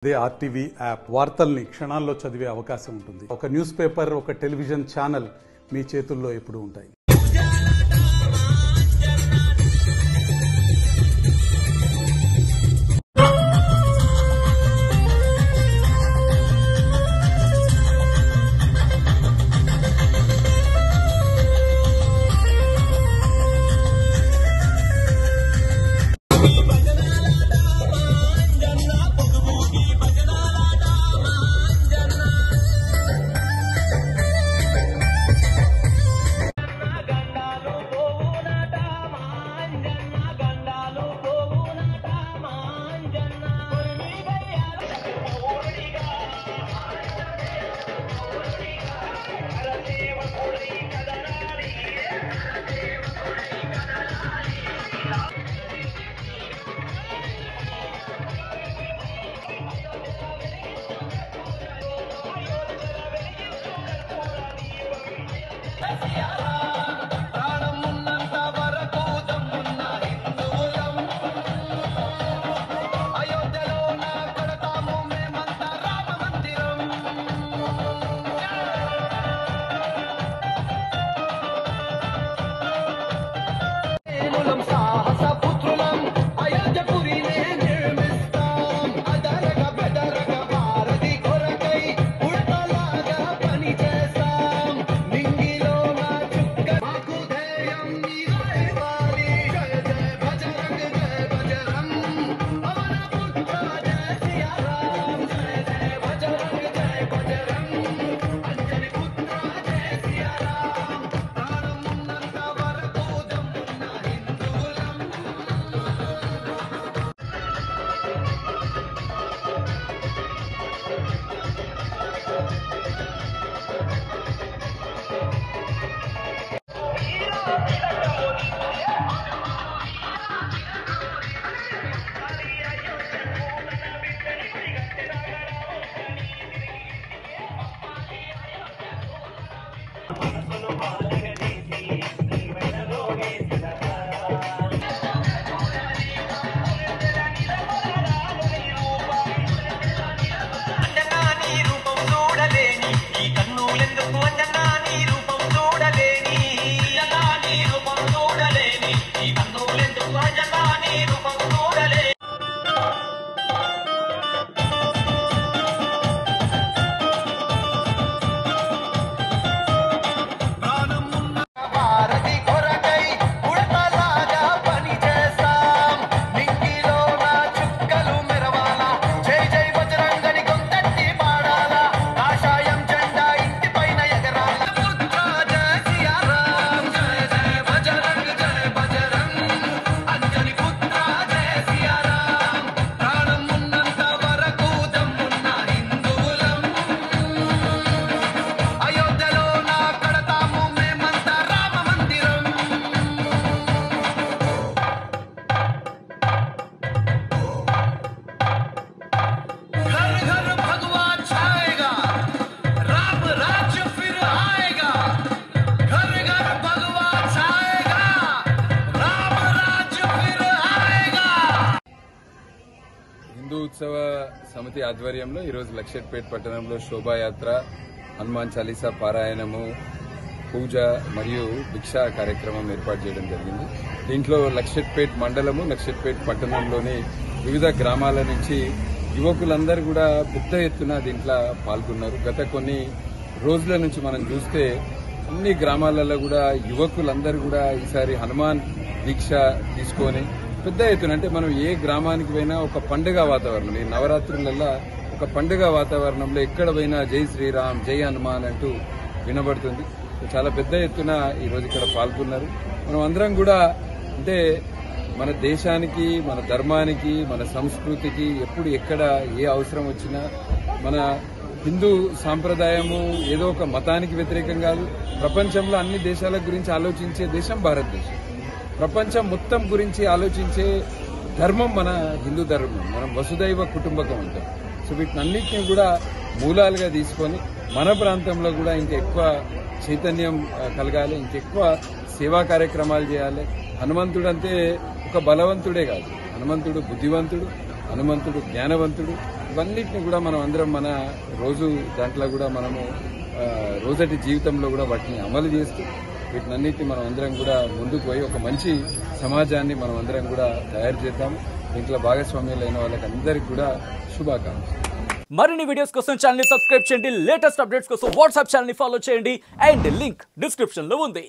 అదే RTV app వార్తల్ని క్షణాల్లో చదివే అవకాశం ఉంటుంది. ఒక న్యూస్ పేపర్, ఒక టెలివిజన్ ఛానల్ మీ చేతుల్లో ఎప్పుడూ ఉంటాయి. హిందూ ఉత్సవ సమితి ఆధ్వర్యంలో ఈరోజు లక్షెట్పేట్ పట్టణంలో శోభాయాత్ర, హనుమాన్ చాలీసా పారాయణము, పూజ మరియు భిక్షా కార్యక్రమం ఏర్పాటు చేయడం జరిగింది. దీంట్లో లక్షెట్పేట్ మండలము, లక్షెట్పేట్ పట్టణంలోని వివిధ గ్రామాల నుంచి యువకులందరూ కూడా పెద్ద ఎత్తున దీంట్లో పాల్గొన్నారు. గత కొన్ని రోజుల నుంచి మనం చూస్తే అన్ని గ్రామాలలో కూడా యువకులందరూ కూడా ఈసారి హనుమాన్ దీక్ష తీసుకొని పెద్ద ఎత్తున, అంటే మనం ఏ గ్రామానికి పోయినా ఒక పండుగ వాతావరణం, ఈ నవరాత్రులల్లా ఒక పండుగ వాతావరణంలో ఎక్కడ పోయినా జై శ్రీరామ్, జై హనుమాన్ అంటూ వినబడుతుంది. చాలా పెద్ద ఎత్తున ఈరోజు ఇక్కడ పాల్గొన్నారు. మనం అందరం కూడా అంటే మన దేశానికి, మన ధర్మానికి, మన సంస్కృతికి ఎప్పుడు ఎక్కడ ఏ అవసరం వచ్చినా మన హిందూ సాంప్రదాయము ఏదో ఒక మతానికి వ్యతిరేకం కాదు. ప్రపంచంలో అన్ని దేశాల గురించి ఆలోచించే దేశం భారతదేశం. ప్రపంచం మొత్తం గురించి ఆలోచించే ధర్మం మన హిందూ ధర్మం. మనం వసుదైవ కుటుంబకం అంటాం. సో వీటినన్నింటినీ కూడా మూలాలుగా తీసుకొని మన ప్రాంతంలో కూడా ఇంకెక్కువ చైతన్యం కలగాలి, ఇంకెక్కువ సేవా కార్యక్రమాలు చేయాలి. హనుమంతుడు అంటే ఒక బలవంతుడే కాదు, హనుమంతుడు బుద్ధివంతుడు, హనుమంతుడు జ్ఞానవంతుడు, ఇవన్నిటిని కూడా మనం అందరం మన రోజు దాంట్లో కూడా మనము రోజటి జీవితంలో కూడా వాటిని అమలు చేస్తూ వీటినన్నిటిని మనం అందరం కూడా ముందుకు పోయి ఒక మంచి సమాజాన్ని మనం అందరం కూడా తయారు చేద్దాము. దీంట్లో భాగస్వామ్యులైన వాళ్ళకి అందరికీ కూడా శుభాకాంక్షలు. మరిన్ని వీడియోస్ కోసం ఛానల్ ని సబ్స్క్రైబ్ చేయండి. లేటెస్ట్ అప్డేట్స్ కోసం వాట్సాప్ ఛానల్ ని ఫాలో చేయండి. అండ్ లింక్ డిస్క్రిప్షన్ లో ఉంది.